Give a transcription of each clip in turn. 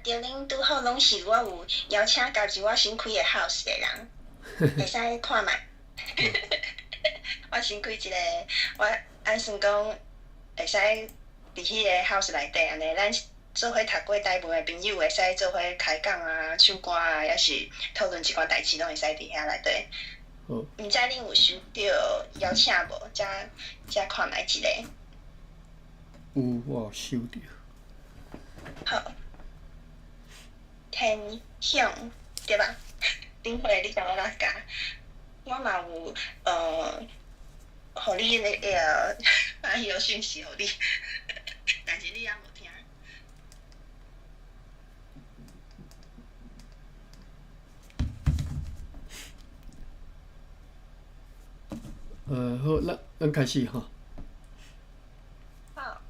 着恁拄好拢是我有邀请家己我新开的 house 的人，会使看觅。我新开一个，我按算讲会使伫迄个 house 内底安尼，咱做伙读过台文的朋友会使做伙开讲啊、唱歌啊，也是讨论一寡代志，拢会使伫遐内底。毋知恁有收到邀请无？才看觅一个。有，我有收到。好，天向对吧？顶回你甲我哪教？我嘛有互你那个发迄个讯息互你，但是你也无听。好，咱开始哈。好。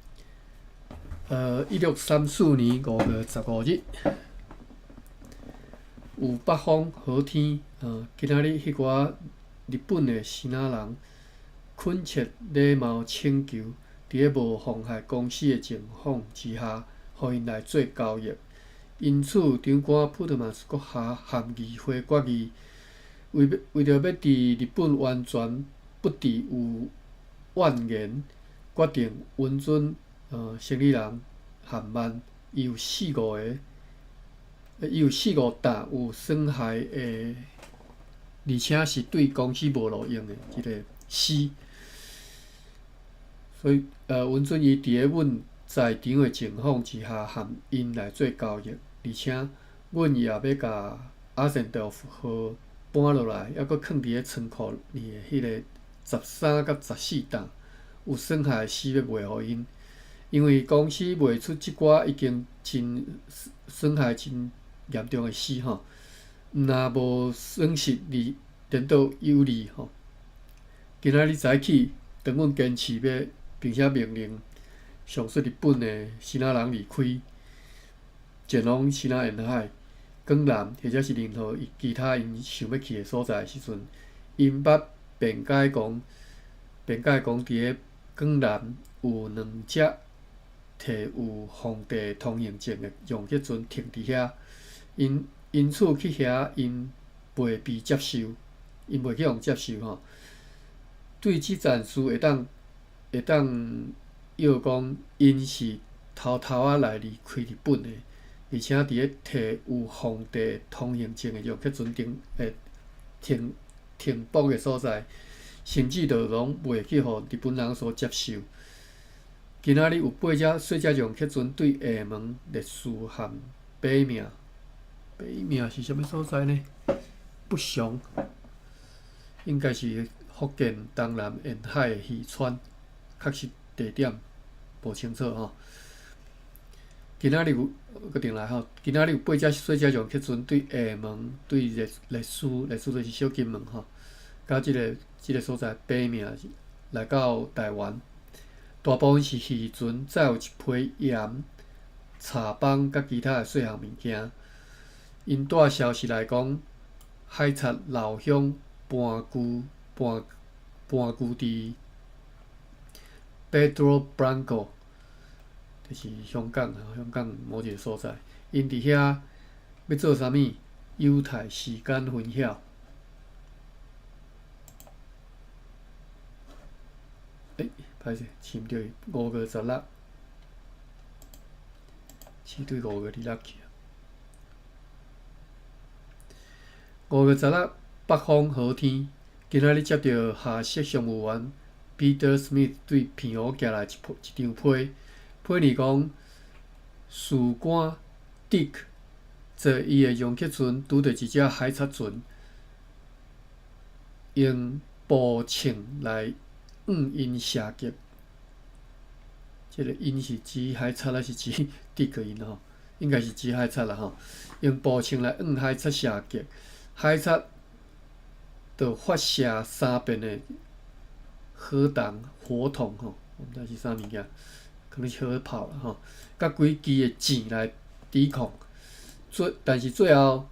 1634年5月15日，有北风好天。今仔日迄寡日本的新仔人恳切礼貌请求，伫个无妨害公司的情况之下，互因来做交易。因此，长官普特曼斯阁下含议会决议，为着要伫日本完全不治有怨言，决定允准生理人限慢，伊有4、5担有损害的，而且是对公司无路用的一个诗。所以允准伊伫个阮在场的情况之下，含因来做交易，而且阮也要甲阿森多夫号搬落来，还阁囥伫个仓库里的迄个13甲14担有损害的诗要卖互因。因为公司卖出即寡已经真损害真严重的诗吼，若无损失颠倒有利吼。今仔日早起，当阮坚持要，并且命令上述日本的新仔人离开前往新仔沿海、广南或者是任何其他因想要去的所在的时阵，因捌辩解讲伫个广南有2只摕有皇帝通行证的用客船停伫遐，因此去遐因袂被接受，因袂去互接受吼。对即战事会当要讲，因是偷偷来离开日本的，而且伫个摕有皇帝通行证的用客船停泊的所在，甚至就拢袂去互日本人所接受。今仔日有8只用客船对厦门、烈屿和北命。北命是啥物所在呢？不详，应该是福建东南沿海的渔船，确实地点无清楚吼。今仔日有搁定来吼，今仔日有8只小只用客船对厦门、对烈屿就是小金门吼，甲即个所在北命来到台湾。大部分是渔船，载有一批盐、茶帮甲其他的细项物件。因带消息来讲，海贼老乡搬居伫 Pedro Branco， 就是香港某一个所在。因伫遐要做啥物？犹太时间分晓。歹势，饲毋对，5月16，饲对5月26去啊。5月16，北风好天。今仔日接到下设商务员 Peter Smith 对片湖寄来一张批字讲，士官 Dick 坐伊的用客船拄到一只海贼船，用步枪来因射击。即个因是指海贼还是指Dick因吼？应该是指海贼啦吼。用步枪来海贼射击，海贼就发射3遍的火筒吼，毋知是啥物件，可能是火炮啦吼，甲几支的箭来抵抗。但是最后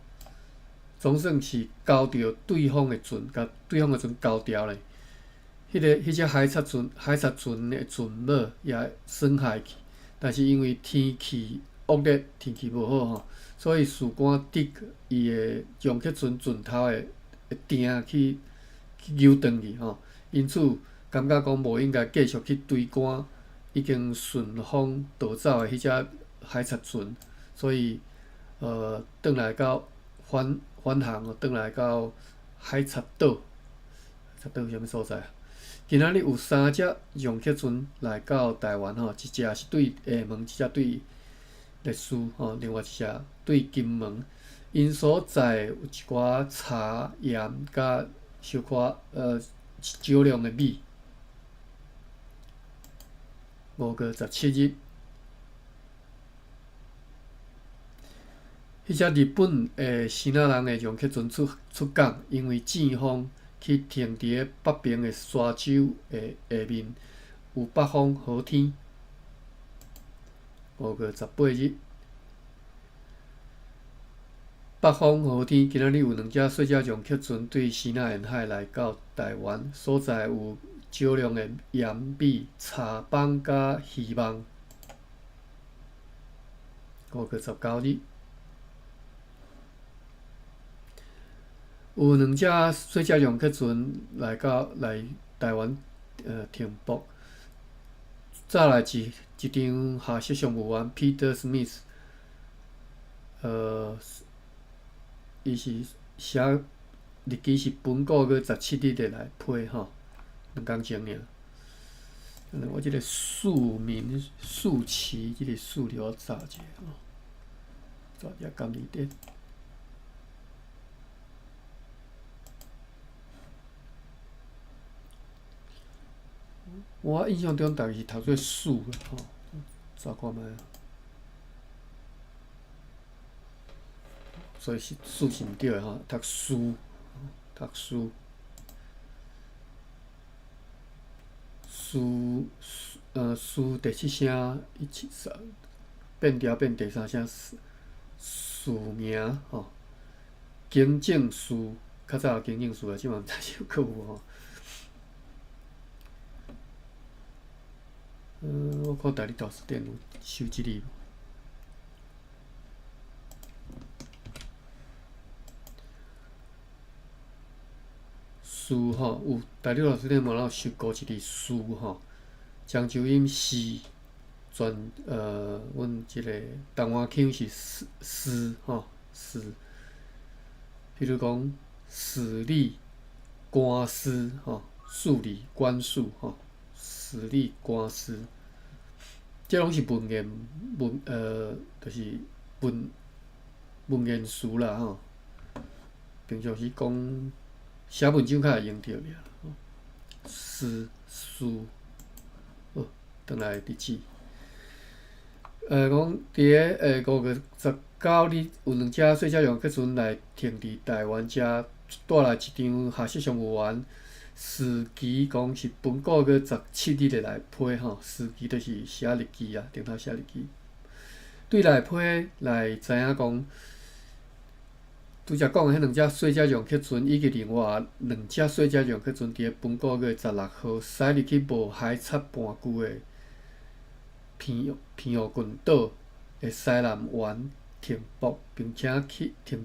总算是交着对方的船，甲对方的船交掉咧。迄只海贼船的船尾也损害去，但是因为天气恶劣天气无好吼，所以事关敌伊的容克船船头的鼎去游转去吼，因此感觉讲无应该继续去追赶已经顺风逃走的迄只海贼船，所以转来到返航哦，转来到海贼岛，海贼岛是啥物所在啊？今仔日有3只容克船来到台湾吼，一只是对厦门，一只对烈屿吼，另外一只对金门。因所在有一寡茶盐甲小可少量的米。5月17日，迄只日本新仔人的容克船出港，因为战风去停伫咧北平的沙洲的下面，有北风好天。5月18日，北风好天，今仔日有2只小只容克船对西南沿海来到台湾，所在有少量的盐米、茶帮甲鱼网。5月19日，有2只小只容克船来台湾停泊。再来一张下设上务员 Peter Smith， 伊是写日期是本5月17日的来批吼，2工前尔。我即个庶民庶旗，即个数着我查者吼，查者甘利典。我印象中，逐个是读做数的吼，查看觅啊。所以是数是毋对的吼，读书，读书，书第7声变调变第3声署名吼，警政署，较早有警政署啊，即嘛毋知是有有无吼。我看大理大书店有收即个。书吼有大理大书店嘛，有收过一个书吼，漳州音诗，阮即个东华腔是诗吼诗，比如讲史理官司吼，数理官数吼，史理官司，这拢是文言就是文言诗啦吼，平常时讲。写文章较会用着尔，诗书，转来日子。讲伫咧5月19日，有2只小只容克船来停伫台湾遮，带来一张下设上务员时期，讲是本5月17日的来批吼，时期就是写日期啊，顶头写日期。对来批来知影讲。拄则讲的迄2只小只容克船，以及另外2只小只容克船，伫咧本5月16号驶入去无海插半句的偏湖群岛的西南湾停泊，并且去抢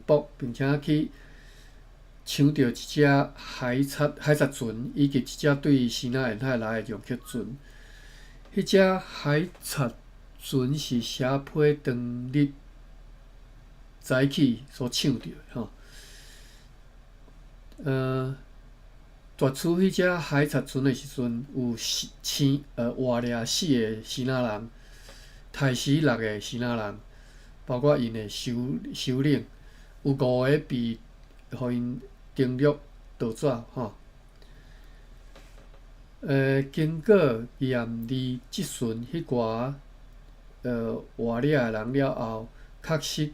到一只海贼船，以及一只对西南沿海来的容克船。迄只海贼船是写批当日。早起所抢到的吼，夺取迄只海贼船的时阵，有活掠4个西仔人，杀死6个西仔人，包括因的首领，有5个被互因登陆盗走吼。经过验离质询迄寡活掠的人了后，确实。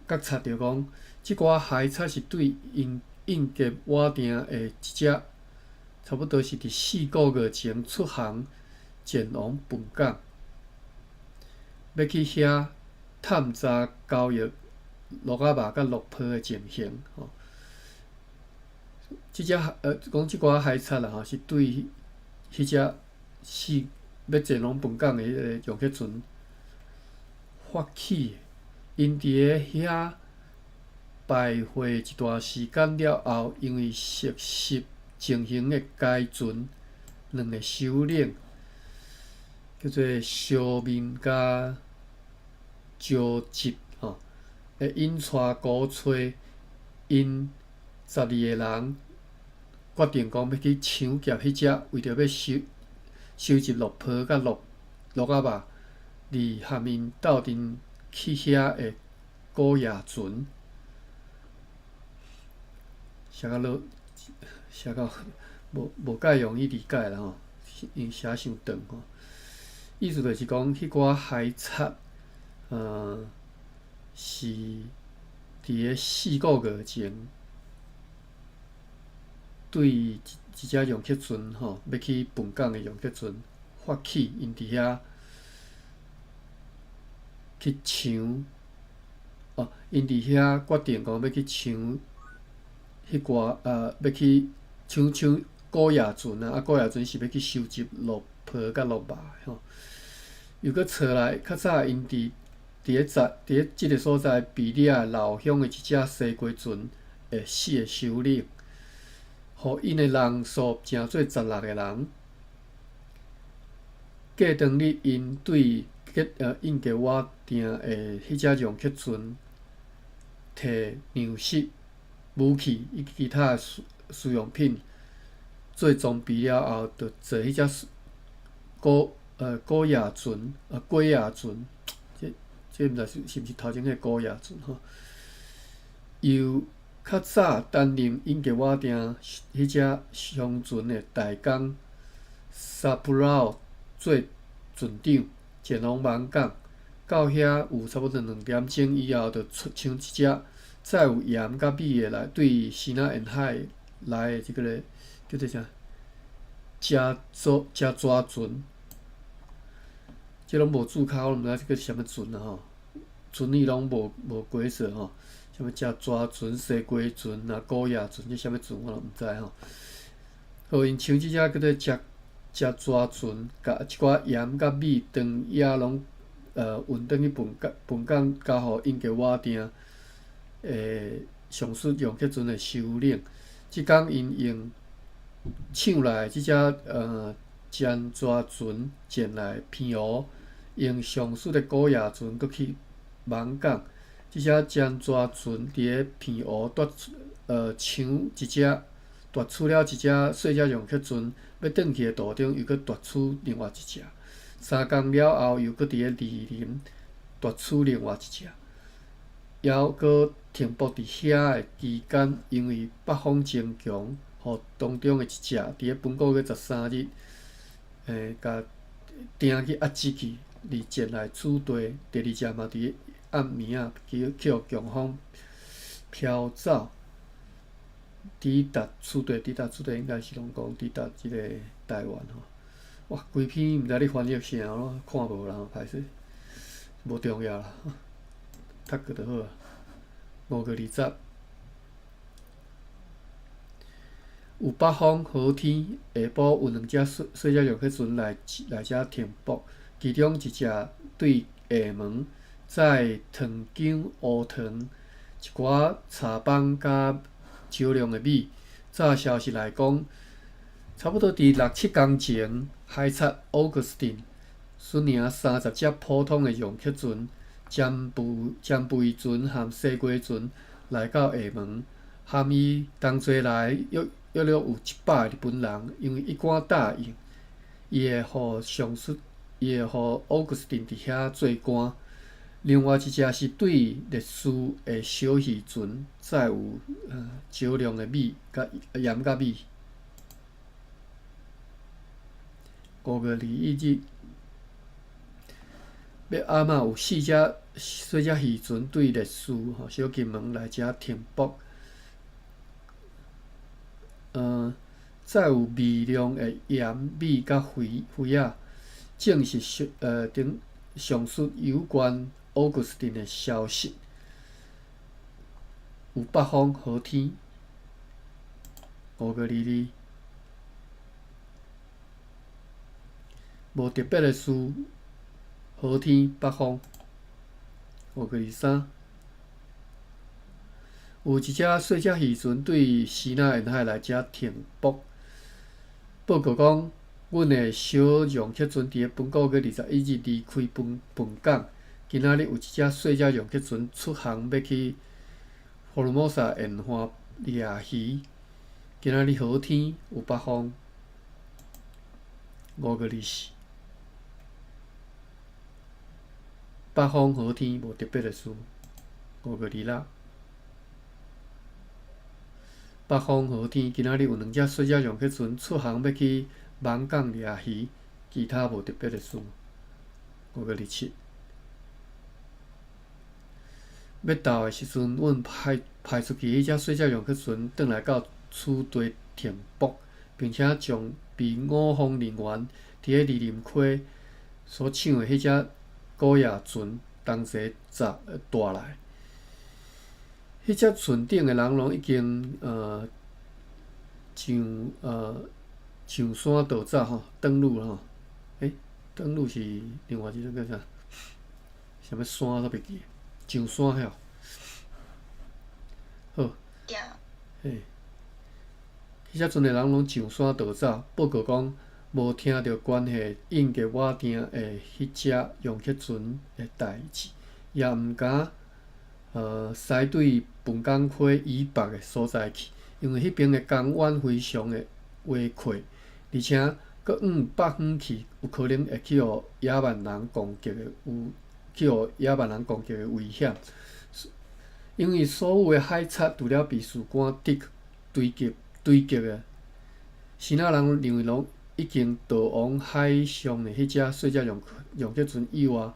觉察着讲，即寡海贼是对印加瓦定的一只，差不多是伫4个月前出航前往本港，要去遐探查交易鹿仔肉甲鹿皮的情形吼。讲即寡海贼啦吼，是对迄只要前往本港的迄个容克船。发起的。因伫咧遐徘徊一段时间了后，因为熟悉情形的阶阵，两个首领叫做小面甲焦急会引带鼓吹因12个人决定讲要去抢劫迄只为着要收集落坡甲落仔肉，而含因斗阵去遐的古野船。写到无介容易理解啦吼，因写伤长吼。意思就是讲，迄寡海贼，是伫咧4个月前，对一只洋客船要去本港的洋客船发起，因伫遐去抢，因伫遐决定讲要去抢迄寡要去抢古野船啊，古野船是要去收集落坡甲落肉吼。又搁找来较早因伫咧即个所在比利亚老乡的一只西瓜船的4个首领，互因的人数成做16个人。过当日因对应给我订的迄只洋客船摕粮食、武器以及其他需用品做装备了后，就坐迄只古野船龟野船，这毋知是毋是头前迄个古野船吼？由较早担任应给我订迄只商船的大工沙普劳做船长，前往芒港，到遐有差不多2点钟以后，就抢一只载有盐甲米的来对西南沿海来的即个叫做啥？加抓船。即拢无注脚，我毋知即个是啥物船啊吼，船语拢无规则吼，啥物加抓船、西瓜船啊、古野船，即啥物船我拢毋知吼。互因抢即只叫做加抓船，甲一寡盐甲米当野拢运转去本港，交互因给我订上述洋客船的首领。即工因用抢来即只尖抓船前来偏湖。用上述的古野船搁去芒港，即只尖抓船伫咧偏湖抢一只，夺取了一只细只洋客船，要转去的途中又搁夺取另外一只。3工了后，又搁伫咧洱林夺取另外一只。还搁停泊伫遐的期间，因为北风增强，互当中的一只伫咧本个月13日，甲订去压制去。而前来取地，第2只嘛伫咧暗暝啊，去互强风飘走，抵达取地应该是拢讲抵达即个台湾吼。哇，规篇毋知你翻译啥，我看无啦，歹势，无重要啦，读过就好啊。5月20，有北风好天，下晡有2只细只洋客船来遮停泊。其中一只对厦门载糖浆、乌糖、一寡茶棒甲少量的米。照消息来讲，差不多伫6、7工前，海贼 Augustine 率领30只普通的洋客船、尖肥船和西瓜船来到厦门，含伊同齐来约有100个日本人，因为一寡答应，伊会互Augustine 伫遐做官。另外一只是对烈士的小渔船，载有少量的米甲盐甲米。5月21日，要暗仔有4只小只渔船对烈士小金门来遮停泊。载有微量的盐、米甲肥仔。正是上述有关 Augustine 的消息。有北风好天，5月22日，无特别的事，好天北风。5+3，有一只细只渔船对西那沿海来遮停泊。报告讲，阮的小容客船伫本个月21日离开本港。今仔日有一只细只容客船出航要去福尔摩沙沿岸掠鱼。今仔日好天，有北风。5+24，北风好天，无特别的事。5+26，北风好天，今仔日有2只细只容客船出航要去芒港掠鱼，其他无特别的事。5+27，要到的时阵，阮派出去迄只细只容客船转来到厝地停泊，并且将被我方人员伫咧二林溪所抢的迄只古野船同齐带来。迄只船顶的人拢已经上山逃走吼，登陆吼。登陆是另外一种叫啥？啥物山我都袂记。上山遐。好。嘿。迄只船的人拢上山逃走。报告讲，无听到关系应给我订的迄只容客船的代志，也毋敢驶对本港溪以北的所在去，因为迄边的港湾非常的宽阔，而且佫北远去，有可能会去互野蛮人攻击的危险。因为所有的海贼除了被士官追击的，西那人认为拢已经逃往海上的迄只细只容客船以外。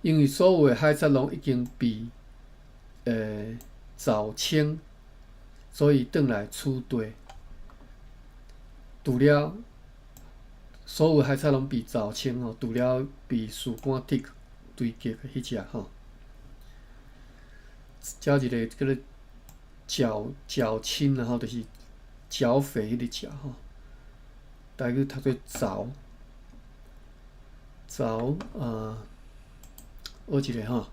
因为所有的海贼拢已经被凿清，所以转来厝地。除了所有的海贼拢被凿清吼，除了被士官追击的迄只吼。遮一个叫做绞亲吼，就是剿匪迄个剿吼，台语读做凿。凿学一个吼，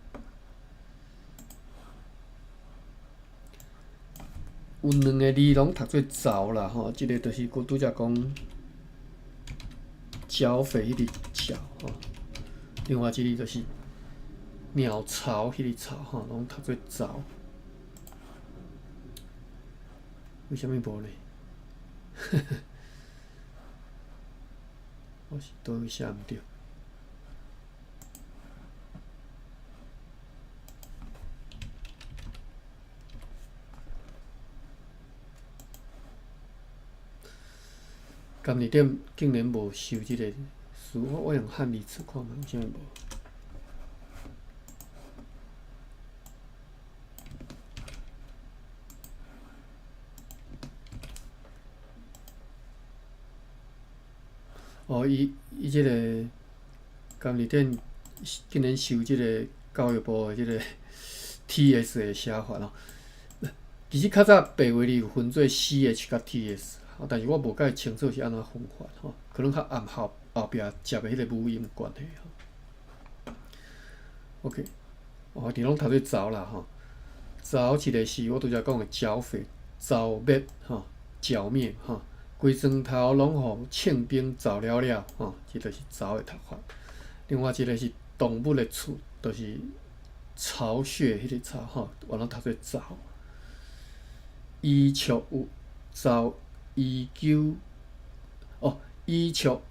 有2个字拢读做凿啦吼，一个就是我拄则讲剿匪迄个剿吼，另外一个就是鸟巢迄个巢吼，拢读做凿。为什么无呢？我是倒位写毋对。今日点竟然无收即个词，我用汉字词看觅有啥物无？伊即个今日点竟然收即个教育部的即个 TS 的写法咯。其实较早白话字有分做 CH 甲 TS。但是我无介清楚是安怎分法吼，可能较暗后壁接的迄个母音关系吼。OK， 伫拢读做凿啦吼，凿一个是我拄则讲的剿匪、剿灭吼、剿灭吼，规庄头拢互清兵凿了吼，即就是凿的读法。另外一个是动物的厝，就是巢穴迄个巢吼，我拢读做凿。伊厝有凿。依旧依厝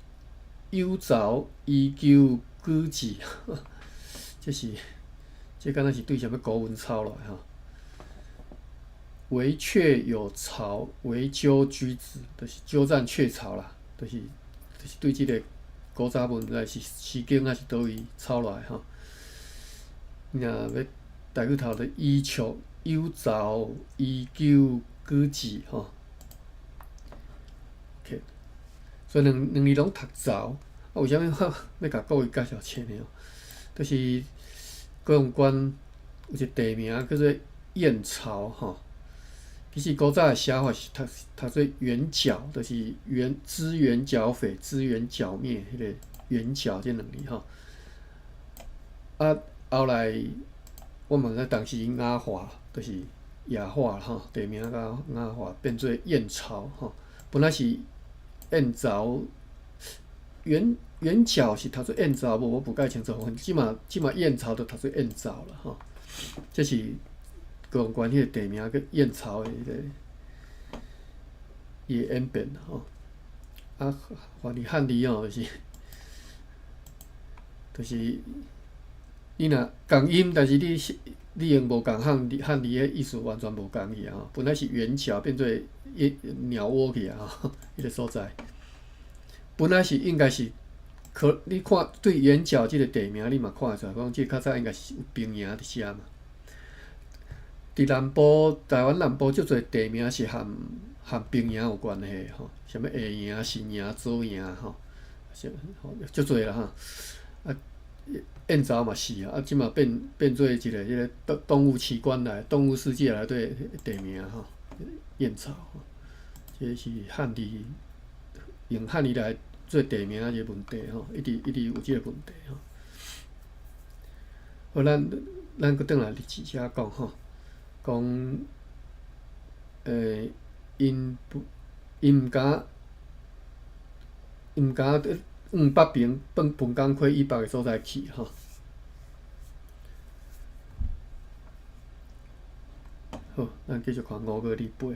有凿依旧举止，这敢若是对啥物古文抄来吼。围雀有巢，围鸠居止，就是鸠占鹊巢啦，就是对即个古早文来是诗经还是倒位抄来吼。若要台语头的依厝有凿依旧举止吼。所以两字拢读凿，为虾米要甲各位介绍册呢？就是高雄县有一个地名叫做燕巢吼。其实古早的写法是读做援剿，就是支援剿匪、支援剿灭迄个援剿这2字吼。后来我们在当时雅化，就是雅化吼，地名甲雅化变做燕巢吼。本来是燕巢，圆角是读做燕巢无？我不介清楚，即马燕巢都读做燕巢了吼。这是高雄县迄个地名叫燕巢的迄个伊的演变吼。啊，反正汉字吼就是你若共音，但是你用无共汉字的意思完全无共去啊！本来是圆桥变做鸟窝去啊！迄个所在，本来是应该是你看对圆角即个地名，你嘛看会出来，讲即较早应该是有兵营伫遮嘛。伫南部台湾南部足侪地名是含兵营有关系吼，什物下营、新营、左营吼，足侪啦哈。啊，燕巢嘛是啊，即嘛变做一个迄个动物奇观来、动物世界来对地名吼，燕巢吼，这是汉字用汉字来做地名一个问题吼，一直有即个问题吼。好，咱搁转来历史遮讲吼，讲因毋敢往北平本港开以北的所在去吼。好，咱继续看五个礼拜。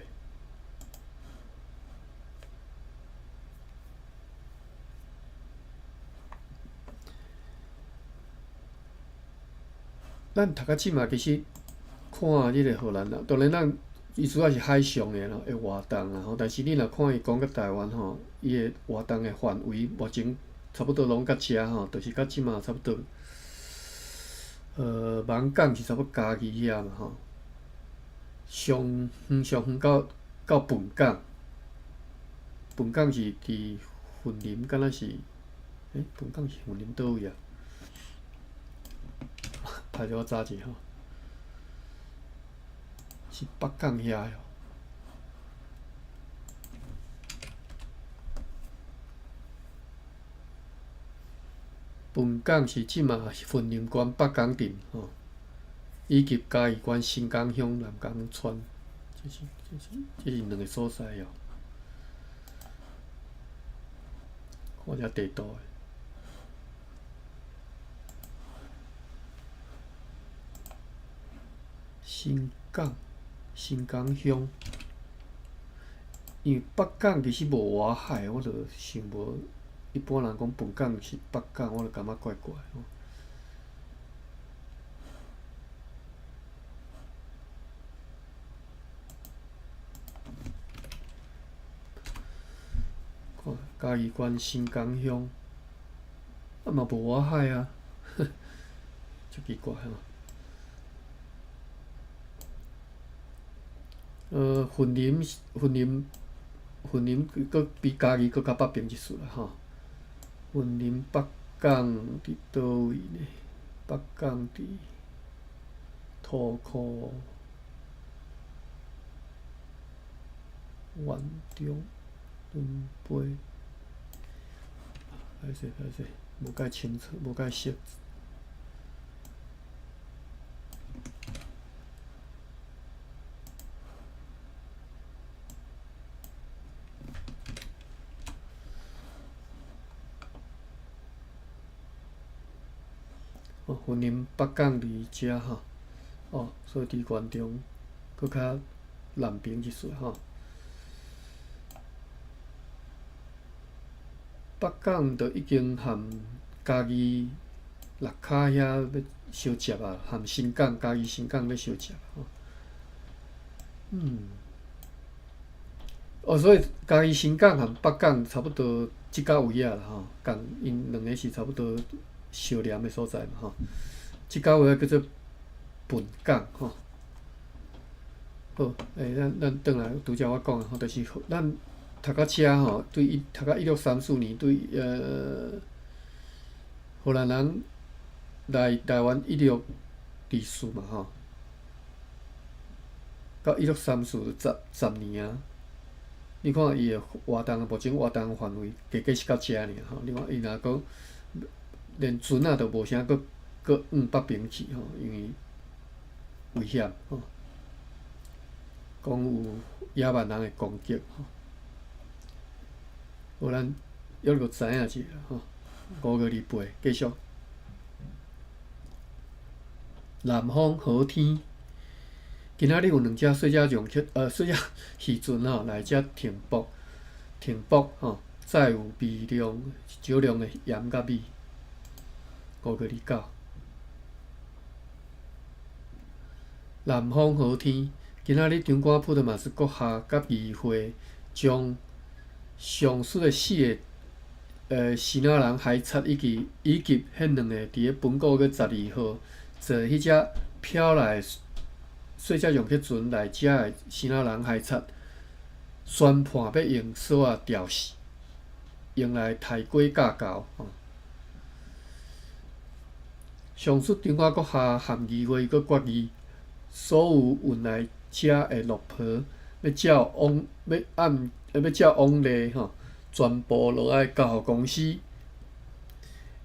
咱读到即嘛，其实看即个荷兰人，当然咱伊主要是海上的咯，会活动啦吼。但是你若看伊讲到台湾吼，伊的活动的范围目前差不多拢到遮吼，就是到即嘛差不多。闽港是差不多嘉义遐嘛吼，上远到本港，本港是伫云林，敢若是本港是云林倒位啊？歹势我查者吼，是北港遐哟。本港是即嘛云林县北港镇吼，以及嘉义县新港乡南港村，这是两个所在哦。看遮地图诶。新港乡，因为北港其实无外海，我就想无。一般人讲本港是北港，我就感觉怪怪吼。看嘉义县新港乡，啊嘛无外海啊，真奇怪吼。云林佫比嘉义佫较北边一丝啦吼。云林北港伫倒位呢？北港伫土库、湾中、仑背。歹势，无介清楚，无介熟。云林北港伫遮吼，所以伫县中佫较南边一丝吼。北港就已经含嘉义六卡遐要相接啊，含嘉义新港要相接吼。所以嘉义新港含北港差不多即甲位啊啦吼，因两个是差不多相连的所在嘛吼。即甲位叫做本港吼。好，咱转来拄则我讲的吼，就是咱读到遮吼，读到1634年对荷兰人来台湾1624嘛吼，到163410年啊。你看伊的活动，目前活动范围加是到遮尔吼。你看伊若讲连船啊都无啥，佫搁往北边去吼，因为危险吼，讲有野蛮人会攻击吼。好，咱约个知影者吼，528继续。南方好天，今仔日有2只细只容克细只渔船吼来遮停泊吼，载有少量的盐甲米。529。南方好天，今仔日长官普特马斯阁下甲议会将上述的4个希腊人海贼以及迄2个伫本国月12号坐迄只飘来细只容克船来遮的希腊人海贼，宣判要用锁仔吊死，用来抬过架构吼。上述长官阁下含议会阁决议，所有运来遮的陆婆要照往例吼，全部落来交互公司，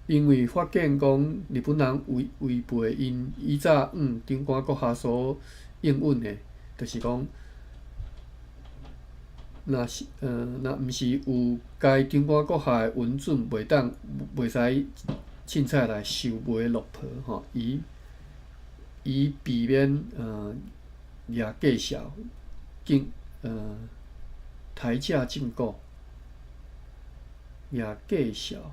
因为发现讲日本人违背因以早长官阁下所应允的，就是讲，若毋是有该长官阁下的允准，袂使凊彩来收卖陆婆吼，以避免掠计小抬价进购，掠计小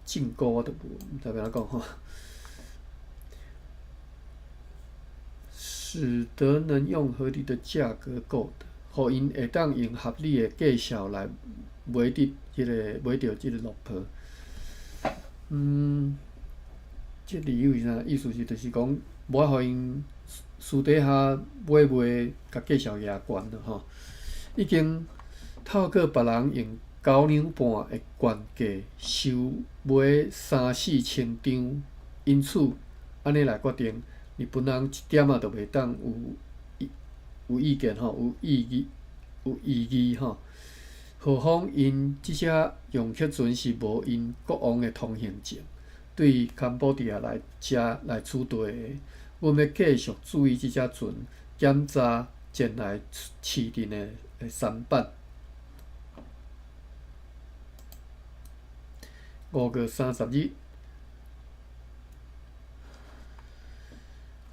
进购我都毋知要安怎讲吼，使得能用合理的价格购得，互因会当用合理的计小来买着即个陆婆。即理由是啥？意思就是讲，无法互因私底下买卖甲计小牙悬了吼，已经透过别人用9两半的原价收买3-4千张，因此安尼来决定，日本人一点仔都袂当有意见吼，有异议吼。何况因即只容克船是无因国王的通行证，对柬埔寨来取缔的，阮要继续注意即只船检查前来试定的舢板。5月30日，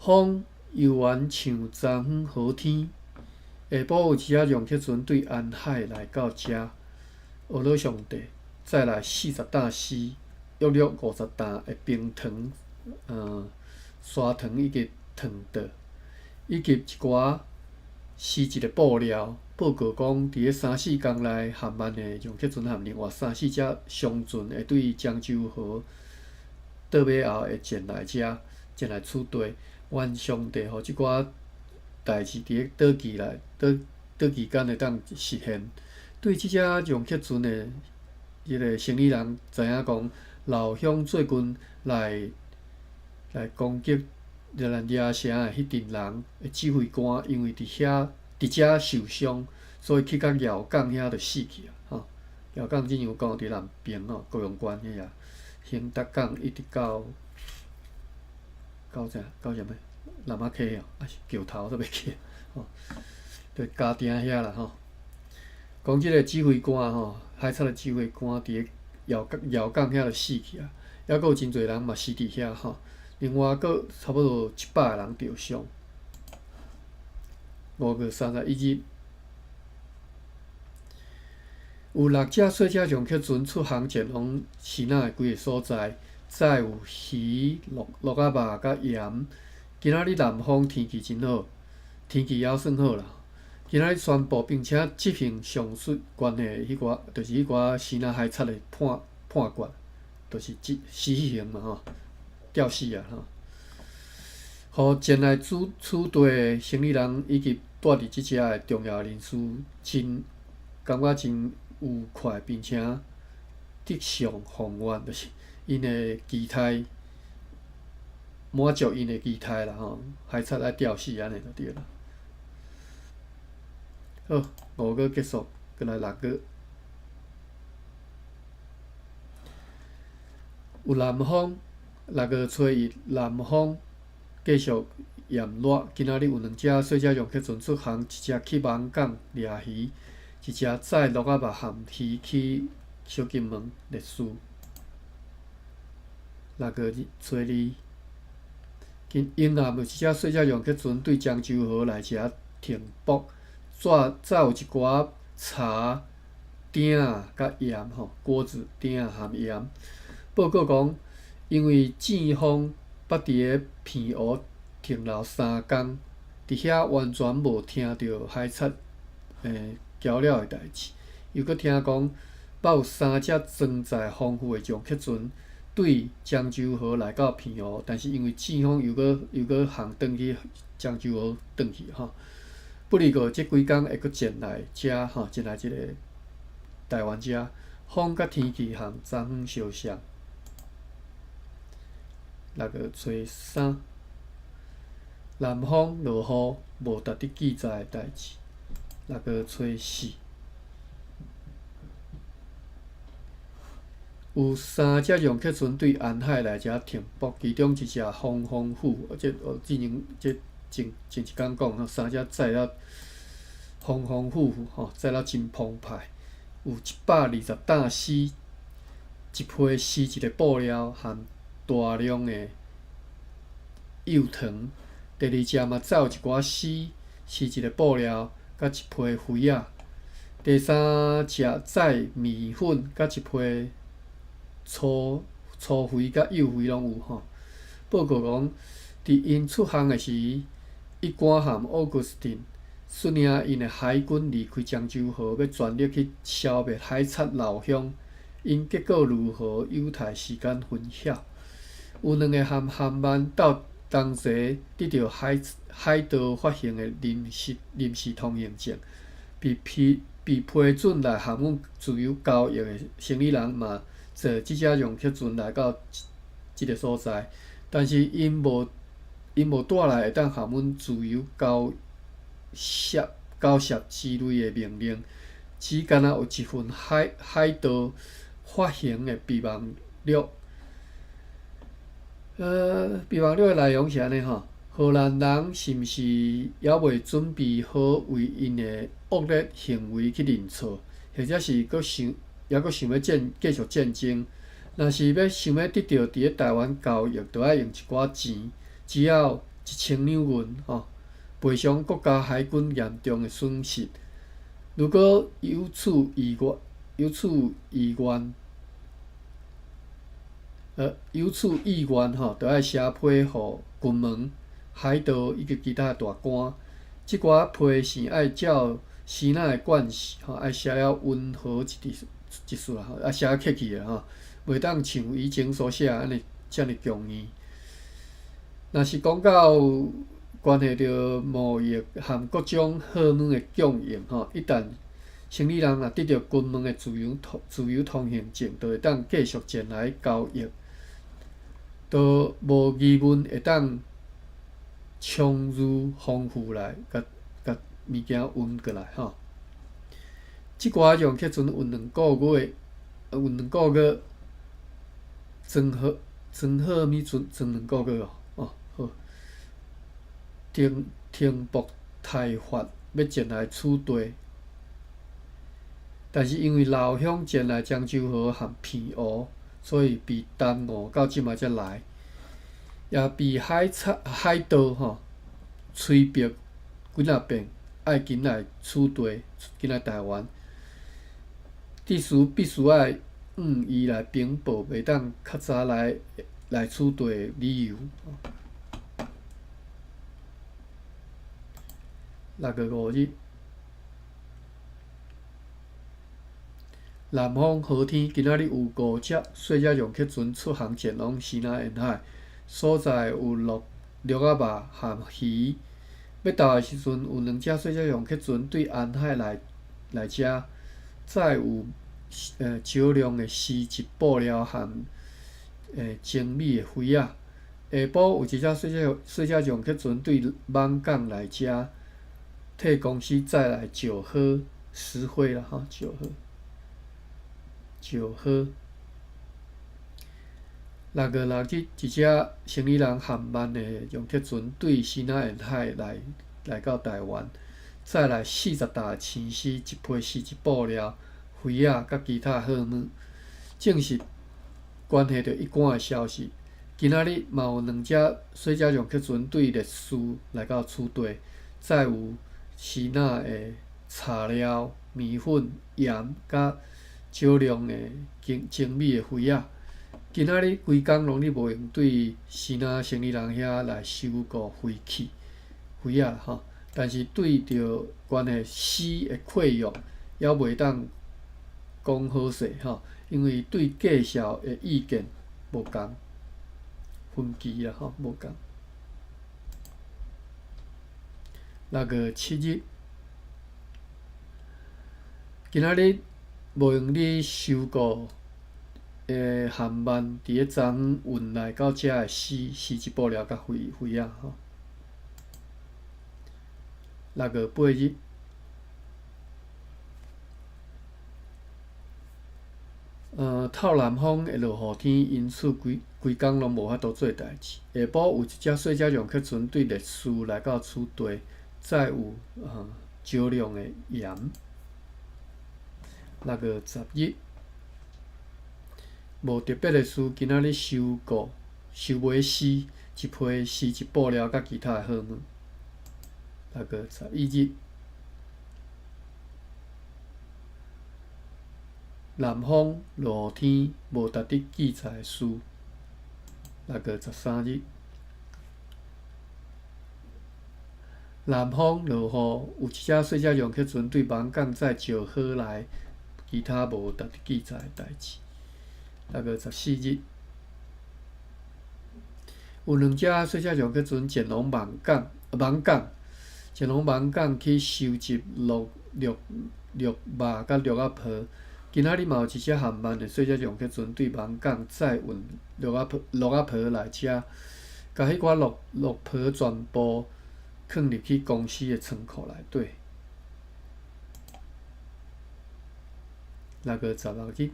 风犹原像昨昏好天。下晡有一只容克船对安海来到遮，俄罗上帝，载来40担丝，约50担的冰糖、砂糖以及糖豆，以及一寡丝质的布料。报告讲，伫3-4天内，含万的容克船含另外3-4只商船会对漳州河倒尾后会前来取缔。愿上帝互即寡代志伫倒期间会当实现。对即只容克船的迄个生意人知影讲，老乡做军来攻击咱野城的迄阵人的指挥官，因为伫遮受伤，所以去到遥港遐就死去啊！吼，遥港正像讲伫南边吼，高雄县遐啊，兴达港一直到啥？到啥物？南仔溪哦，还是桥头都袂去吼，就家丁遐啦吼。讲即个指挥官吼，海贼的指挥官伫遥港遐就死去啊，还佫有真侪人嘛死伫遐吼。另外佫差不多100个人着伤。5月31日，有6只小只容克船出航前往希腊的几个所在，载有鱼、鹿仔肉甲盐。今仔日南方天气真好，天气还算好啦。今仔日宣布并且执行上述关的就是迄寡希腊海贼的判决，就是死刑嘛吼，吊死啊吼。互前来取缔的生意人以及带伫即只的重要人士，感觉真愉快，并且得偿宏愿，就是因的期待满足因的期待啦吼，海贼爱吊死安尼就对啦。好，5个结束，过来6个。有南方6月初1，南方继续炎热。今仔日有2只细只用客船出航，一只去艋港掠鱼，一只载鹿仔肉含鱼去小金门烈士。6月初2，阴暗有一只细只用客船对漳州河来遮停泊，载有一寡茶、鼎甲盐锅子、鼎含盐。报告讲，因为正风捌伫个片湖停留3天，伫遐完全无听到海贼交了的代志。又搁听讲，捌有3只装载丰富的用客船对漳州河来到片湖，但是因为正风又搁航转去漳州河转去不离过即几工会搁前来遮前来即个台湾遮，风甲天气含昨昏相像。6月初3，南方落雨，无值得记载的代志。6月初4，有3只用客船对安海来遮停泊，其中一只风风虎，前一工讲3只载了风风虎载了真澎湃，有120担丝，一批丝一个布料含大量的幼糖。第2只嘛载有一寡丝，是一个布料甲一批灰仔。第3只载面粉甲一批粗灰甲幼灰拢有报告讲，伫因出航的时，一官含奥古斯汀率领因的海军离开漳州河，要全力去消灭海贼老乡。因结果如何，有待时间分晓。有2个含航班到同齐得到海盗发行的临时通行证，被批准来航母自由交易的生理人嘛坐即只用客船来到即个所在，但是因无带来会当航母自由交涉之类的命令，只干有一份海盗发行的备忘录。备忘录的内容是安尼荷兰人是毋是还未准备好为因的恶劣行为去认错，或者是还佫想要继续战争？若是想要得到伫咧台湾交易，就要用一寡钱，只要1000两银赔偿国家海军严重的损失。如果有此意愿就要写批互军门、海盗以及其他大官。即寡批信爱照先仔的惯势爱写了温和一丝啦爱写客气的袂当像以前所写安尼遮尔强硬。若是讲到关系到贸易和各种好软的供应一旦生理人若得到军门的自由通行证，就会当继续前来交易，都无疑问会当充入丰富来，甲物件运过来即寡用客船运2个月，装好咪装2个月好。停泊台发要前来取地，但是因为老乡前来漳州河和片湖，所以被耽误到即马才来，也被海盗催逼几若遍，爱紧来取地，紧来台湾。必须爱伊来禀报，袂当较早来取地的理由。6月5日，南方好天，今仔日有5只细只用客船出航前往西南沿海，所在有鹿仔肉和鱼。要到的时阵，有2只细只用客船对安海来遮，载有少量的丝质布料和精美的灰仔。下晡有一只细只用客船对艋港来遮，替公司载来石灰啦石灰。6 6月6日，一只生理人航班的用客船对西南沿海来到台湾，再来40架青丝、一批丝质布料、灰仔甲其他货物，正是关系到一贯的消息。今仔日嘛有2只水车用客船对烈士来到厝地，再有西南的材料、面粉、盐甲少量的精美的灰仔。今仔日规工拢咧无用对西南生理人遐来收购灰仔吼，但是对着关系死的溃疡，还袂当讲好势吼，因为对介绍的意见无共，分歧啦吼无共。6月7日，今仔日无用你收购航班伫咧昨昏运来到遮的丝质布料甲灰仔吼。6月8日，透南风的落雨天，因此规工拢无法度做代志。下晡有一只小只用客船对烈士来到厝地，再有少量的盐。6月10日。无特别的事，今仔日收买丝，一批丝质布料甲其他的货物。6月11日，南方落雨天，无值得记载的事。6月13日，南方落雨，有一只小只用客船对芒港载石河来，其他无值得记载的代志。6月14日，有2只小只用客船前往芒港去收集鹿肉甲鹿仔皮。今仔日嘛有一只航班的小只用客船对芒港载运鹿仔皮来遮，甲迄寡鹿皮全部放入去公司的仓库内底。6月16日。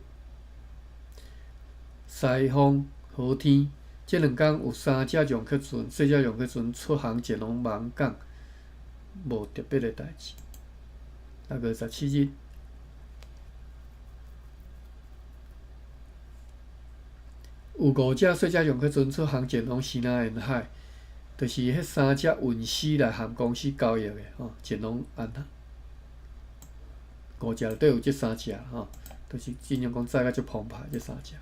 西风好天，这2天有3只用客船、小只用客船出航前往芒港，无特别的代志。6月17日，有5只小只用客船出航前往西南沿海，就是迄3只运丝来含公司交易的前往安那。5只内底有这3只就是尽量讲载甲足澎湃这3只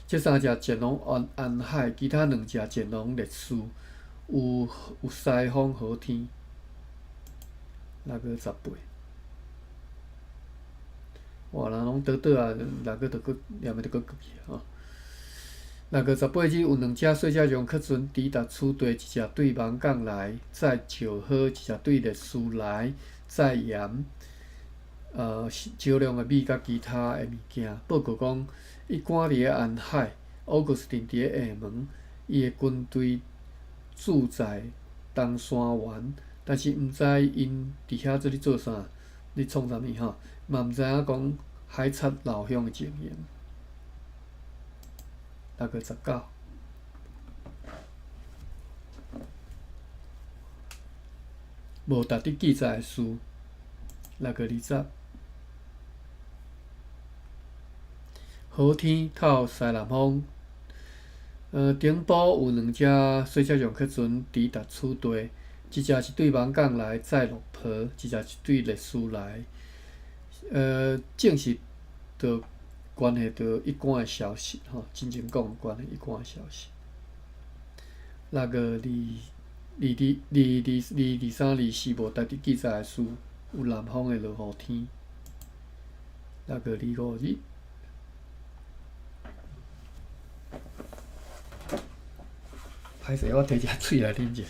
这3只前往安海，其他2只前往烈士。有西风好天。6月18，哇，人拢倒啊，6月就搁念的就搁过去6月18日有2只小只用客船抵达厝地，一只对芒港来，载石河；一只对烈士来，载盐。少量的米甲其他的物件。报告讲，伊赶伫咧安海，奥古斯汀伫咧厦门，伊的军队驻在东山湾，但是毋知因伫遐做咧做啥，咧创啥物嘛毋知影讲海贼老乡的情形。6月19，无值得记载的事。6月20。好天透西南风，顶部有2只小只用客船抵达厝地，一只是对芒港来载鹿皮，一只是对烈士来。正是着关系到一贯的消息真正讲关系一贯的消息。6月23、24无值得记载的事，有南方的落雨天。6月25日。歹势，我摕一下水来啉者。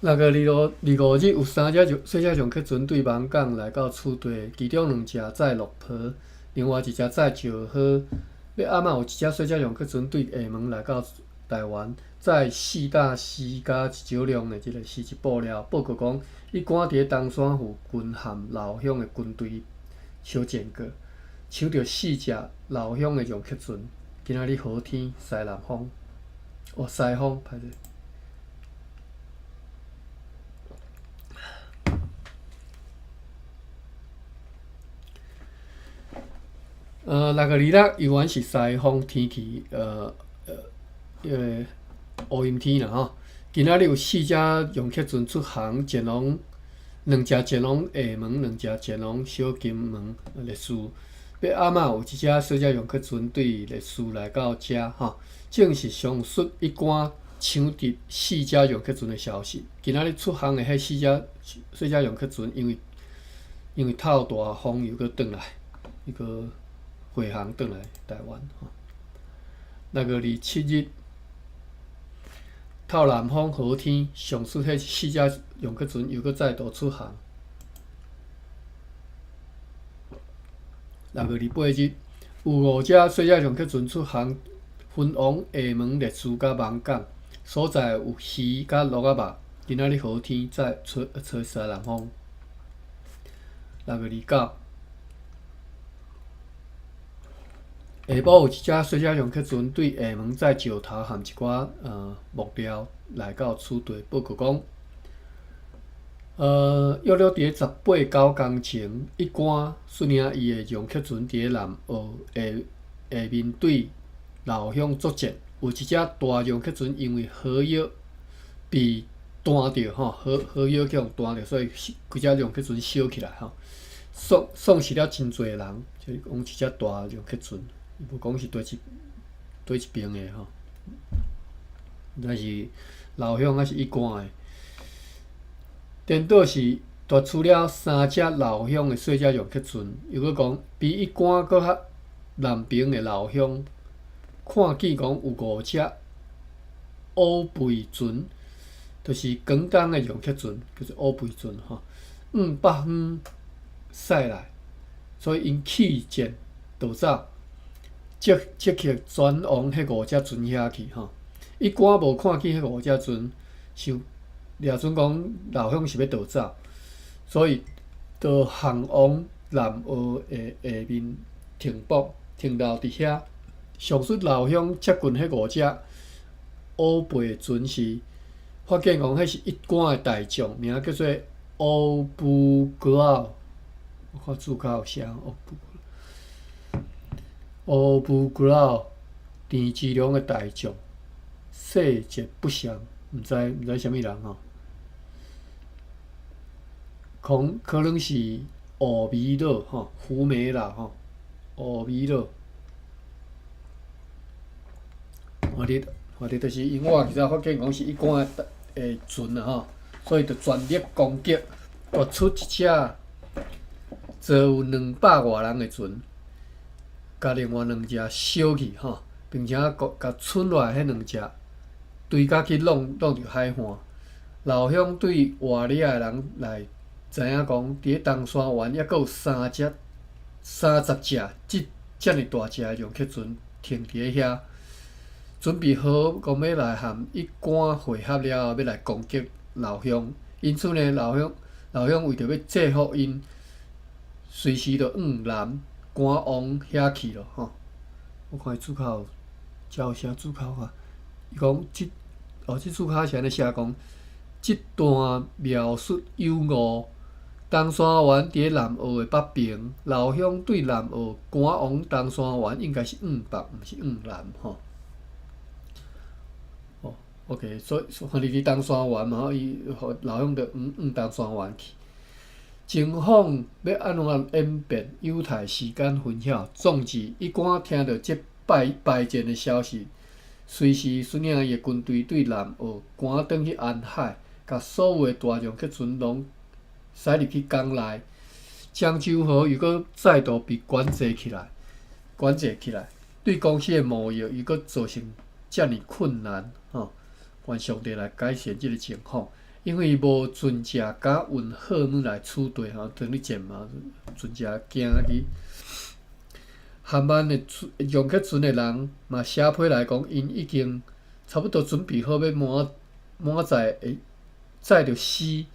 6月25日有3只小只上客船对芒港来到厝地，其中2只载落坡，另外1只载石好。要暗仔有1只小只上客船对厦门来到台湾，载4大西甲少量的即个是一布料。报告讲，伊赶伫东山附近和老乡的军队相见过，抢着4只老乡的上客船。今仔日好天，西南风，西风，歹势。6月26依然是西风天气，乌阴天啦吼。今仔日有4只用客船出航，前往2只前往厦门，2只前往小金门烈士。要暗仔有1只小只用客船对烈士来到遮吼，正是上述一关抢夺4只用客船的消息。今仔日出航的迄4只小只用客船，因为透大风又搁转来，伊搁回航转来台湾。6月27日，透南风好天，上述迄4只用客船又搁再度出航。6月28日，有5只小只用客船出航，分往厦门、烈士甲芒港，所在有鱼甲鹿仔肉。今仔日好天，再吹西南风。6月29。下晡有1只小只用客船对厦门载石头和一寡木料来到厝地，报告讲，约伫18-9工前，一关率领伊的用客船伫南澳下面对老乡作战。有1只大用客船因为荷叶被弹着吼，荷叶去互弹着，所以规只用客船烧起来吼，丧死了真侪人，就是讲一只大用客船。无讲是倒一边的吼，那是老乡还是一关的。颠倒是夺取了3只老乡的小只用客船，又搁讲比一关搁较南边的老乡，看见讲有5只乌背船，就是广东的用客船，就是乌背船吼，北方驶来，所以因弃舰逃走。即刻转往迄5只船遐去吼，一关无看见迄5只船，想掠准讲老乡是要逃走，所以就航往南澳的下面停泊，停留伫遐。上述老乡接近迄5只乌背船时，发现讲迄是一关的大将，名叫做乌布格奥。我看注脚有写乌布格奥，田志良的大将，细节不详，毋知啥物人吼。可能是乌米佬吼，胡梅啦吼，乌米佬。或者就是因我其实发现讲是一关的船啊吼，所以就全力攻击，夺出1只坐有200外人的船。甲另外2只烧去吼，并且甲村内迄2只推甲去弄入海岸。老乡对活掠的人来知影讲，伫东山湾抑阁有30只遮尔大只的用客船停伫遐，准备好讲要来和一关会合了后，要来攻击老乡。因此呢，老乡为着要制服因，随时就往南赶往遐去咯吼。我看伊注口有写注口啊，伊讲即注口是安尼写讲，即段描述有误。东山湾伫南澳的北边，老乡对南澳赶往东山湾应该是往北，毋是往南吼。OK， 所以反正伫东山湾嘛，伊老乡就往东山湾去。警方要安怎演变？犹太时间分晓，总之一关听到这败战的消息，随时率领伊的军队对南澳赶转去安海，甲所有的大用客船拢驶入去港内。漳州河又搁再度被管制起来，对公司的贸易又搁造成遮尔困难吼。愿上帝来改善即个情况。因为无船只甲运货物来处理吼，等于贱嘛，船只惊去。韩漫的用客船的人嘛写批来讲，因已经差不多准备好要满载会载着死，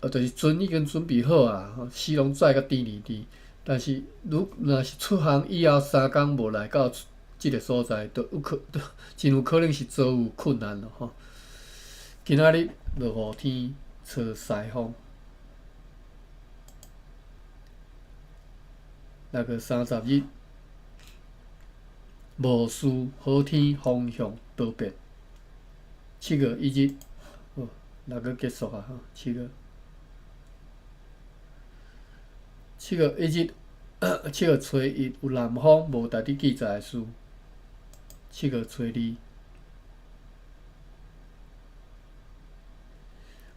就是船已经准备好啊，死拢载甲第二地。但是若是出航以后3工无来到即个所在，真有可能是遭有困难咯吼。今仔日落雨天，吹西风。31，无事好天方向多变。7月1日，6月结束啊吼，7月。7月1日，7月初1有南方无值得记载的事。7月初2，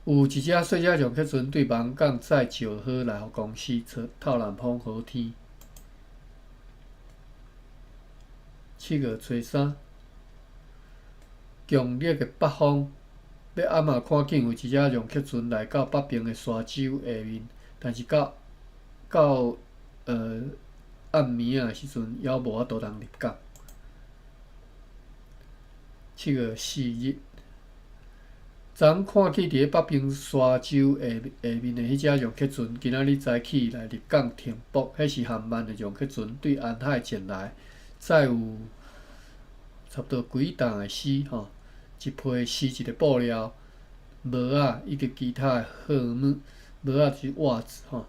有一只细只撞客船对芒港载石河来互公司透南风好天。7月初3，强烈的北风，要暗下看见有一只撞客船来到北边的沙洲下面，但是到暗暝的时阵，还无法度通入港。7月4日，昨看见伫咧北边沙洲下面的迄只撞客船，今仔日早起来入港停泊，迄是韩漫的撞客船对安海前来，载有差不多几担的丝吼，一批丝一个布料、帽仔以及其他的货物，帽仔是袜子吼。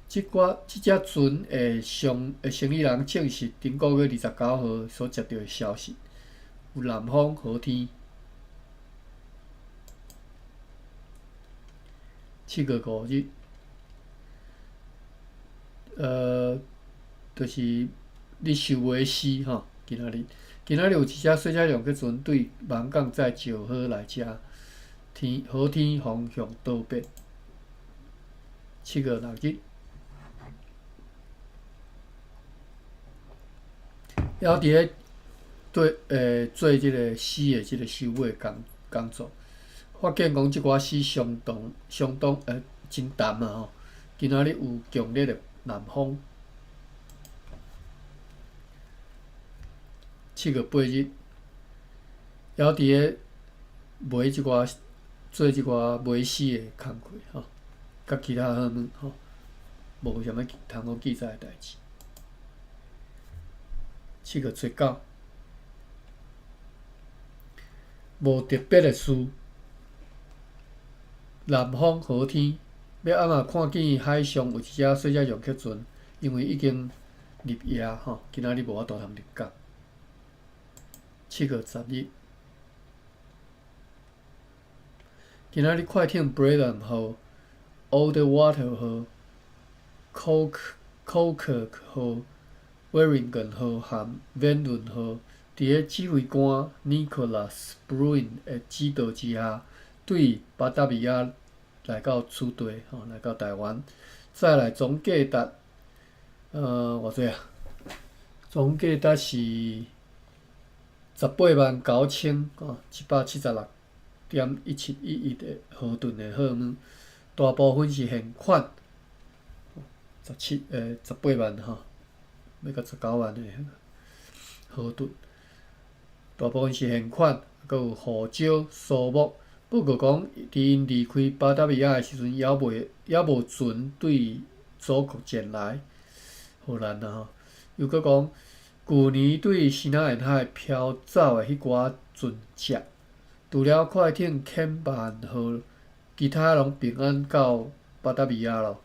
即只船的生意人证实，顶个月29号所接到的消息，有南风好天。7月5日，就是日收尾死吼，今仔日有一只细只撞客船对芒港载石河来遮，好天方向倒变。7月6日，还伫咧做即个丝的即个收尾工作，发现讲即寡丝相当真淡啊吼。今仔日有强烈的南风。7月8日，还伫咧做即寡卖丝的工课吼，甲其他货物吼，无啥物通好记载的代志。7月初9，无特别的事，南风好天，要暗下看见海上有一只细只撞客船，因为已经入夜吼，今仔日无法度通入港。7月10日，今仔日快艇 Brenham 号、Old Water 号、Coker 号、Warrington 号和 Van Loon 号，伫咧指挥官 Nicholas Bruin 的指导之下，对巴达维亚来到处地吼，来到台湾。再来总价值偌济啊？总价值是189176.1711的毫吨的货物，大部分是现款，18万吼。要到19万的毫吨，大部分是现款，佮有护照、数目。不过讲，伫因离开巴达维亚的时阵，还无船对祖国前来，荷兰啊吼。又佮讲，旧年对西南沿海飘走的迄寡船只，除了快艇肯曼号，其他拢平安到巴达维亚咯。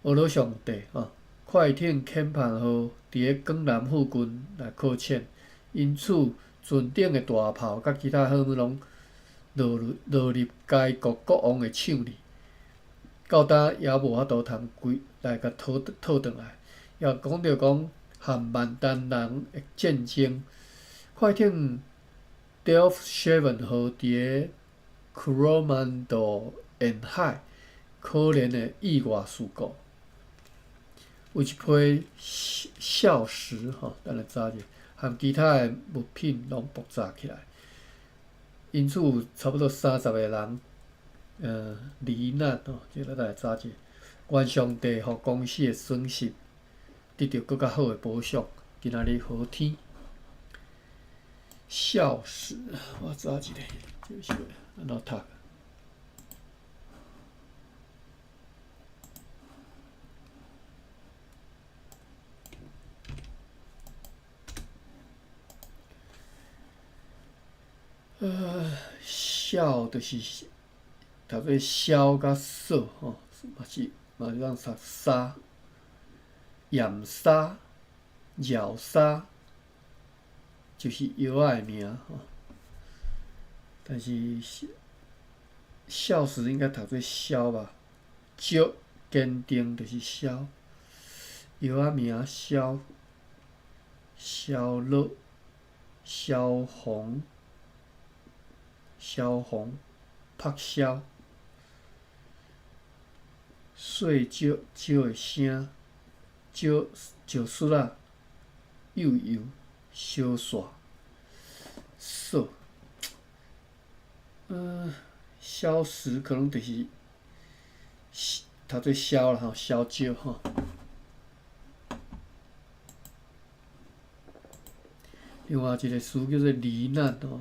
俄罗上帝吼。快艇肯曼号伫咧港南附近来靠潜，因此船顶的大炮甲其他货物拢落入该国国王的手里，到呾也无法度通来甲讨转来。也讲着讲和万丹人的战争，快艇 Delfshaven 号伫咧 Coromandel 沿海可怜的意外事故。有一批硝石吼，咱来查者，和其他的物品拢爆炸起来。因此有差不多30个人罹难吼，即个咱来查者。愿上帝互公司的损失得到更较好的补偿。今仔日好天，笑死！我查一下，这是安怎读？笑就是读做笑甲扫吼，嘛是当读沙、盐沙、绕沙，就是药仔的名吼。但是笑死应该读做消吧，足坚定就是消，药仔名消、消乐、消红、消红、拍消。细少少的声，少石仔，幼幼小煞，扫，消食可能就是读做消啦吼，消少吼。另外一个词叫做罹难吼，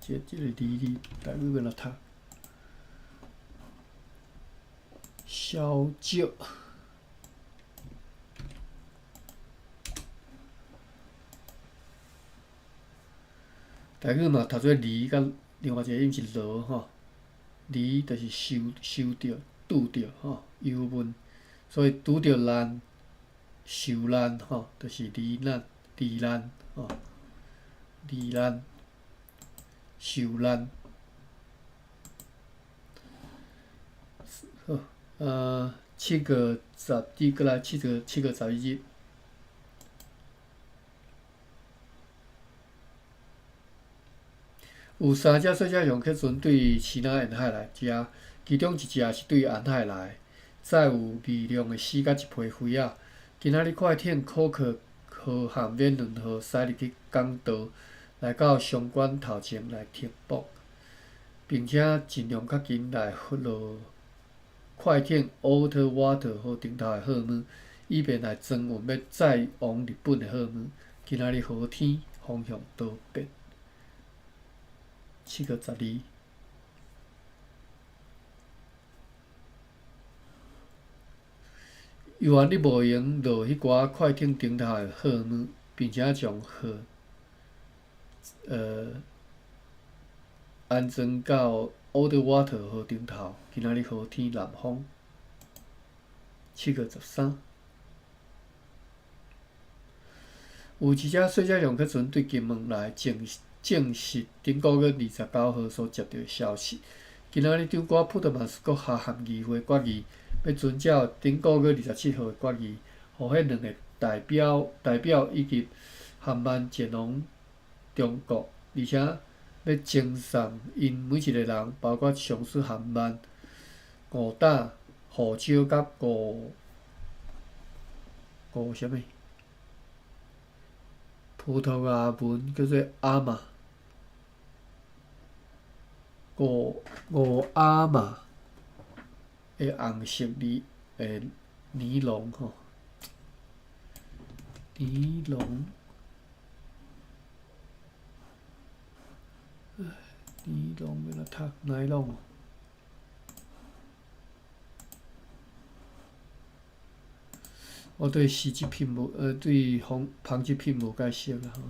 即个离台语要怎读？消少。台语嘛读做离，甲另外一个音是落吼，离就是受着、拄着吼，忧闷，所以拄着难、受难吼，就是罹难、罹难吼，罹难、受难。好，7月11过来7月11日。有3只小只容克船对西南沿海来食，其中一只是对沿海来，载有微量的铣甲一批灰仔。今仔日快艇考克号航免轮号驶入去港岛，来到相关头前来停泊，并且尽量较紧来发落快艇 Otter Water 号顶头的货物，以便来装运要载往日本的货物。今仔日好天，方向多变。7月12。由于你无用落迄寡快艇顶头的货物，并且将货安装到 Old Water 号顶头。今仔日好天，南风。7月13。有一只小只容克船对金门来证实顶个月29号所接到的消息。今仔日长官普特曼斯国下函议会决议，要遵照顶个月27号的决议，互迄2个代表以及航班前往中国，而且要赠送因每一个人，包括上司航班、五胆、护照甲五啥物？葡萄牙文叫做阿玛。五阿玛的红色尼龙吼，尼龙，尼龙要怎读？尼龙。我对时质品对纺织品无介熟啦吼，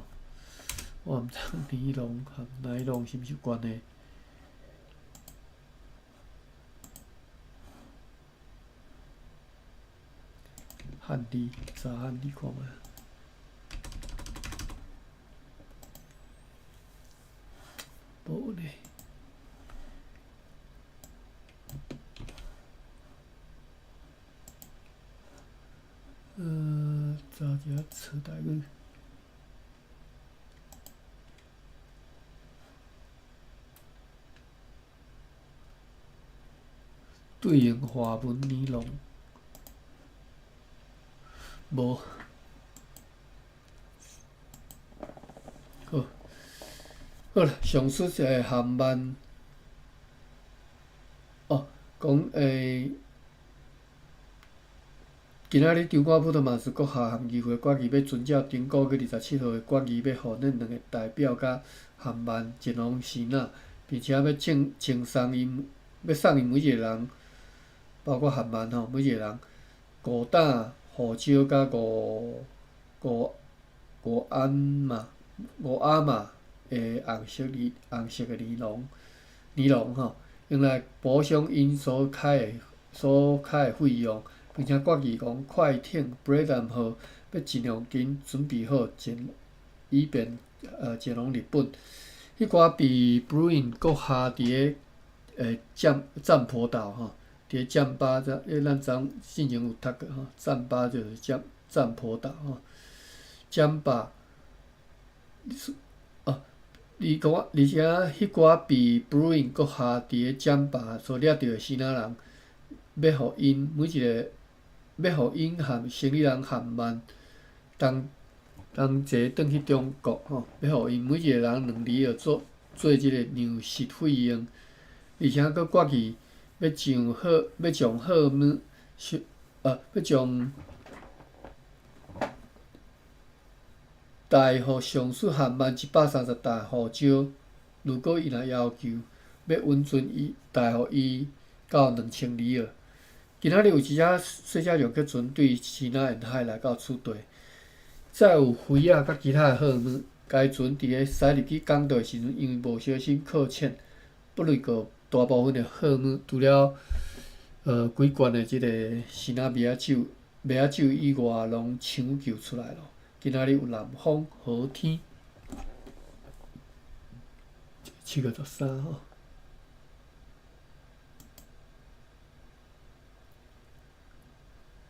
我毋知尼龙和尼龙是毋是有关系。汉字，查汉字看觅。无呢。查一下词台语。对应华文尼龙。无，好，好啦，上出诶韩漫哦，讲今仔日张冠普特曼斯国下韩议会决议要遵照中国月27号诶决议，要互恁两个代表甲韩漫前往希腊，并且要赠送因每一个人，包括韩漫吼，每一个人5担胡椒甲五安嘛诶红色诶尼龙吼，用来补偿因所开诶费用，并且决议讲快艇 Bradham 号要尽量紧准备好以便前往日本。迄寡被 Bruin 国下伫个占坡岛吼，伫个占巴咱进前有读过吼，占巴就是占坡岛吼，占巴。而且迄寡被 Bruin 国下伫个占巴所掠着诶希腊人，要互因含生理人韩漫同齐转去中国吼，要互因每一个人2厘做即个粮食费用，而且佫决议要将号码要将带互上述韩漫130袋胡椒，如果伊若要求，要允准带互伊到2000厘。今仔日有一只小车撞客船对希腊沿海来到此地，再有飞仔甲其他诶号码。该船伫个驶入去港岛诶时阵，因为无小心靠浅，不论过大部分诶号码，除了几罐诶即个希腊麦仔酒以外，拢抢救出来咯。今仔日有南风和天，7月13号。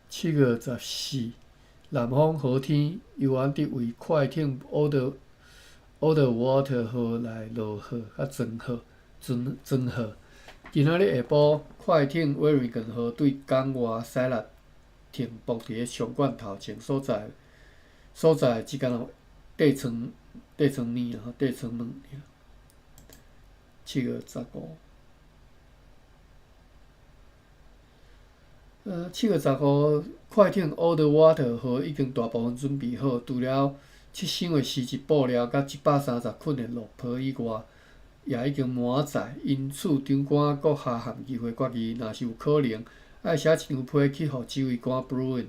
7月14，南风和天由安伫为快艇 Oldwater 号来落号甲装号。今仔日下晡，快艇 Wellington 号对港外驶入停泊伫个上管头前所在即间地床面7月15。7月10号，快艇 Oldwater 号已经大部分准备好，除了7箱的丝质布料甲130捆的落坡以外，也已经满载。因此，长官国下韩议会决议，若是有可能，爱写一张批去互指挥官 Bruin，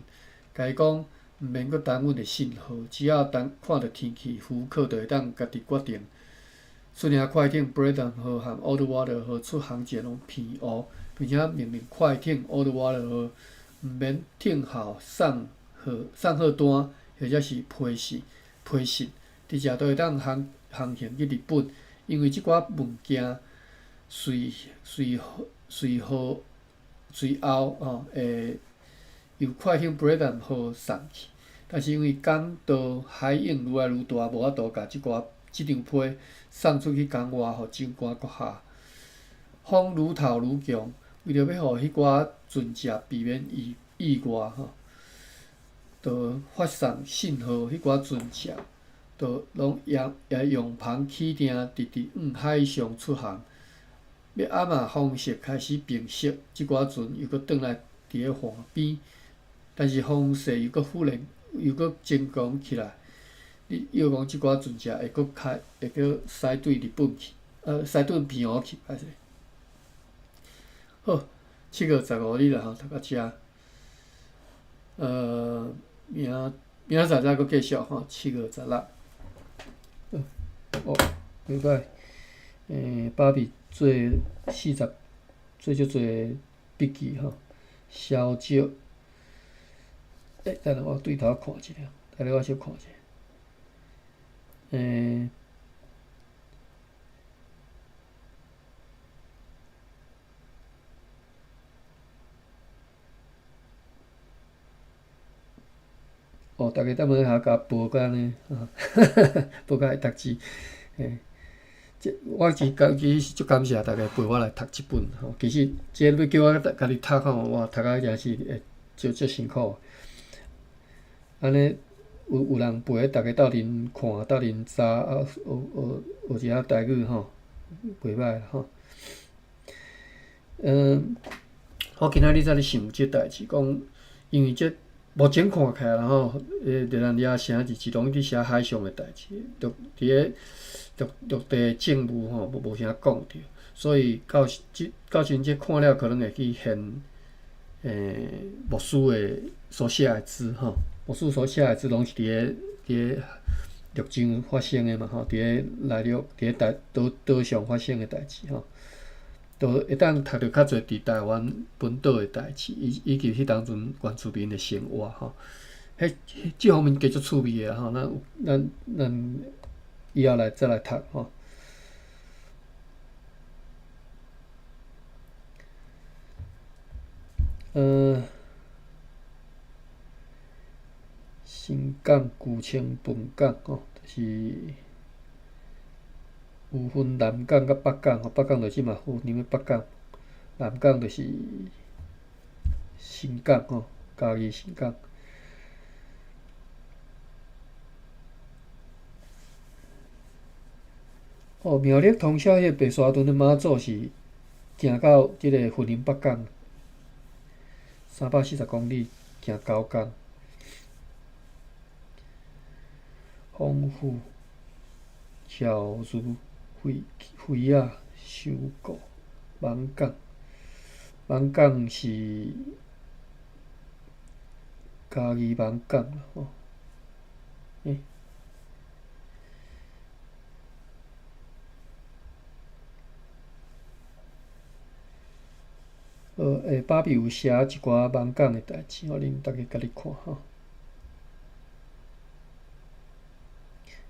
甲伊讲，毋免阁等阮的信号，只要看到天气符合，就会当家己决定。率领快艇 Bradham 号和 Oldwater 号出航前往偏湖，并且命令快艇 Oldwater 号毋免听候送货单或者是批信，直接就会当航行去日本，因为即寡物件随后会由快艇 Bradham 号送去，但是因为港岛海涌愈来愈大，无法度甲即张批送出去港外，互长官阁下。风愈透愈强，为着要互迄寡船只避免意外就发送信号，迄寡船只就拢用帆起定，直往海上出航。要暗仔风势开始平息，即寡船又搁转来伫个岸边，但是风势又搁增强起来。你又讲即寡船只会搁驶对日本去，驶对偏湖去，歹势。好，7月15日啦吼，读到遮。明仔载搁继续吼，7月16。礼拜，芭比做足侪笔记吼，烧酒。等下我对头看一下，等下我小看一下。逐个等下下甲报甲呢，报甲会读书，我其实是足感谢大家陪我来读即本吼。其实即要叫我家己读吼，哇，读啊也是会足辛苦。安尼有人陪大家斗阵看，斗阵查啊，学一下台语吼，袂歹吼。我今仔日才咧想即代志，讲因为即目前看起来啦吼，热兰遮城是拢伫写海上诶代志，著伫咧陆地政务吼无啥讲着，所以到时阵看了可能会去现牧师诶所写诶字吼，牧师所写诶字拢是伫咧陆上发生诶嘛吼，伫咧内陆伫咧岛上发生诶代志吼。都会当读着较侪伫台湾本岛诶代志，以及迄当阵原住民诶生活吼，即方面加足趣味诶吼，咱以后再来读吼。新港、旧青、本港吼，就是有分南港甲北港吼，北港就即嘛有念北港，南港就是新港吼，嘉义新港。苗栗通宵迄白沙屯的妈祖是行到即个云林北港，340公里，行9工。丰富、巧如、灰啊、修果、芒港是嘉义芒港啦吼。芭比有写一寡芒港诶代志，我恁大家家己看吼。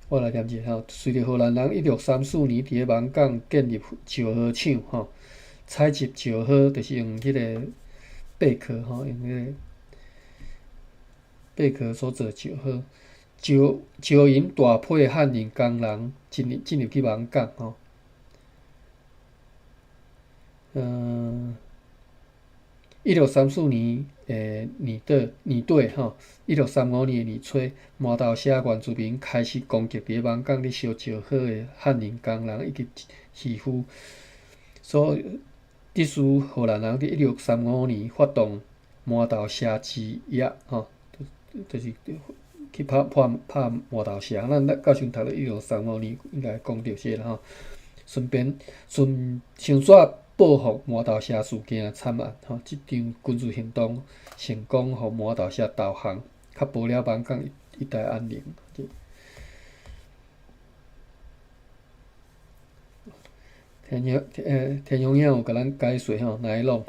我来念一下吼，随着荷兰人1634年伫咧芒港建立石河厂吼，采集石河就是用迄个贝壳吼，用迄个贝壳所做石河，石营大批汉人工人进入去芒港吼。1634年年底吼，1635年年初，麻豆社原住民开始攻击伫咧芒港咧烧石河诶汉人工人以及渔夫，所致使荷兰人伫1635年发动麻豆社之役吼，就是去拍麻豆社。咱到时读到1635年应该讲到些啦吼，顺先煞报复麻豆社事件惨案吼，即场军事行动成功，互麻豆社投降，确保了芒港一带安宁。田雄有甲咱解说吼，尼龙，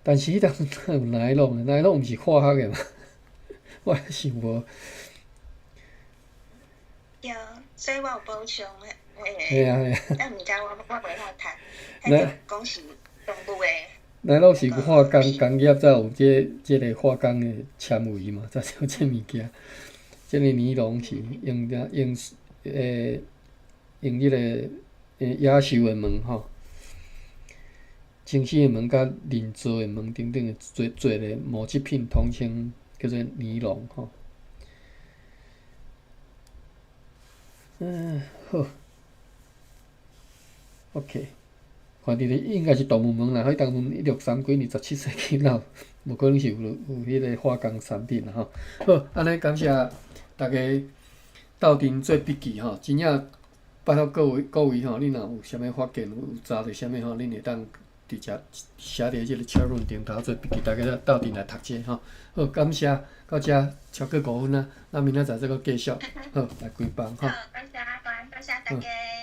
但是迄当阵有尼龙毋是化学诶嘛？我想无。所以我有补充嘿啊，但毋知我袂晓读，迄就讲是动物诶。尼龙是化工业才有即个化工诶纤维嘛，才有即物件。即个尼龙是用迄个野兽诶毛吼，精细诶毛甲人造诶毛等等诶做咧毛织品，统称叫做尼龙吼。好 ，OK， 反正应该是动物毛啦。迄当阵1630几年17世纪闹，无可能是有迄个化工产品啦吼。好，安尼感谢大家斗阵做笔记吼，真正拜托各位吼，恁若有啥物发现，有查着啥物吼，恁会当直接写伫即个 chat room 顶头做笔记，大家斗阵来读者吼。好，感谢到遮超过5分啊，咱明仔载再搁继续。好，来开放吼。好，感谢大家。